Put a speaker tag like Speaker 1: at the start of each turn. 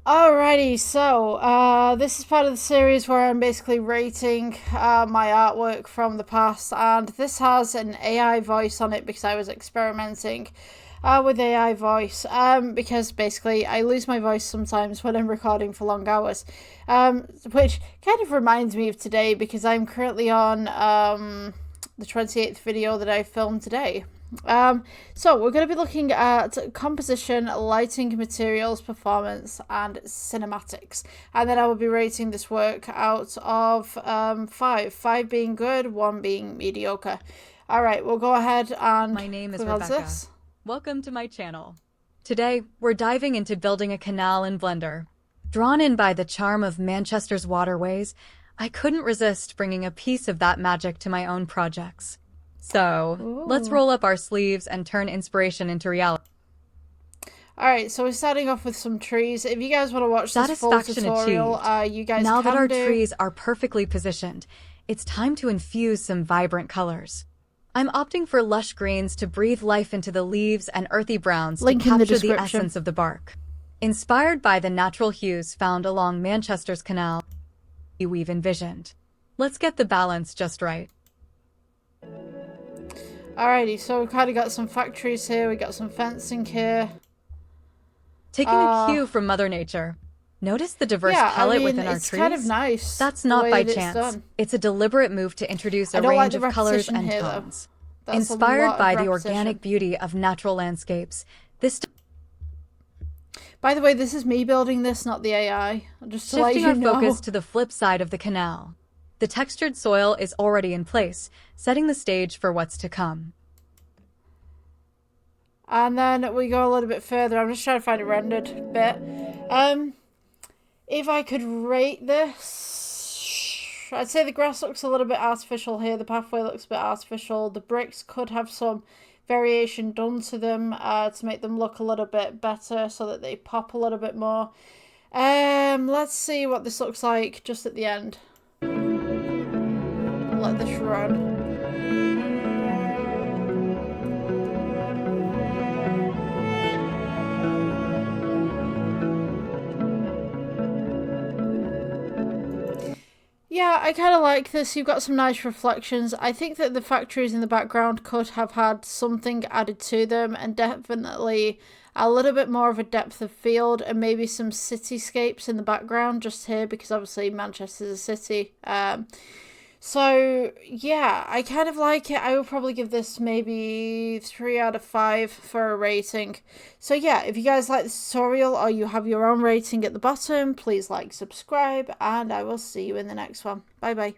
Speaker 1: Alrighty, so this is part of the series where I'm basically rating my artwork from the past, and this has an AI voice on it because I was experimenting with AI voice because basically I lose my voice sometimes when I'm recording for long hours, which kind of reminds me of today because I'm currently on the 28th video that I filmed today. So we're going to be looking at composition, lighting, materials, performance, and cinematics. And then I will be rating this work out of five. Five being good, one being mediocre. All right, we'll go ahead and
Speaker 2: My name is
Speaker 1: click on
Speaker 2: Rebecca.
Speaker 1: this.
Speaker 2: Welcome to my channel. Today, we're diving into building a canal in Blender. Drawn in by the charm of Manchester's waterways, I couldn't resist bringing a piece of that magic to my own projects. So, let's
Speaker 1: Ooh.
Speaker 2: roll up our sleeves and turn inspiration into reality.
Speaker 1: Alright, so we're starting off with some trees. If you guys want to watch this full
Speaker 2: Satisfaction
Speaker 1: tutorial,
Speaker 2: achieved.
Speaker 1: you guys
Speaker 2: Now that
Speaker 1: can
Speaker 2: our
Speaker 1: do.
Speaker 2: trees are perfectly positioned, it's time to infuse some vibrant colors. I'm opting for lush greens to breathe life into the leaves and earthy browns to
Speaker 1: Link in the
Speaker 2: capture the
Speaker 1: description.
Speaker 2: essence of the bark. Inspired by the natural hues found along Manchester's canal we've envisioned. Let's get the balance just right.
Speaker 1: Alrighty, so we've kind of got some factories here, we got some fencing here.
Speaker 2: Taking a cue from Mother Nature. Notice the diverse palette within our
Speaker 1: it's
Speaker 2: trees?
Speaker 1: kind of nice.
Speaker 2: That's
Speaker 1: the
Speaker 2: not
Speaker 1: way
Speaker 2: by
Speaker 1: that it's
Speaker 2: chance.
Speaker 1: done.
Speaker 2: It's a deliberate move to introduce
Speaker 1: I
Speaker 2: a
Speaker 1: don't like
Speaker 2: range
Speaker 1: the
Speaker 2: of colors
Speaker 1: repetition
Speaker 2: and
Speaker 1: here, though.
Speaker 2: tones.
Speaker 1: That's
Speaker 2: Inspired by the
Speaker 1: repetition.
Speaker 2: organic beauty of natural landscapes, this
Speaker 1: By the way, this is me building this, not the AI. Just to let
Speaker 2: shifting
Speaker 1: you
Speaker 2: our
Speaker 1: know.
Speaker 2: focus to the flip side of the canal. The textured soil is already in place, setting the stage for what's to come.
Speaker 1: And then we go a little bit further. I'm just trying to find a rendered bit. If I could rate this, I'd say the grass looks a little bit artificial here. The pathway looks a bit artificial. The bricks could have some variation done to them to make them look a little bit better so that they pop a little bit more. Let's see what this looks like just at the end. Let this run. Yeah, I kind of like this. You've got some nice reflections. I think that the factories in the background could have had something added to them, and definitely a little bit more of a depth of field and maybe some cityscapes in the background just here because obviously Manchester's a city. So yeah, I kind of like it. I would probably give this maybe 3 out of 5 for a rating. So yeah, if you guys like this tutorial or you have your own rating at the bottom, please like, subscribe, and I will see you in the next one. Bye bye.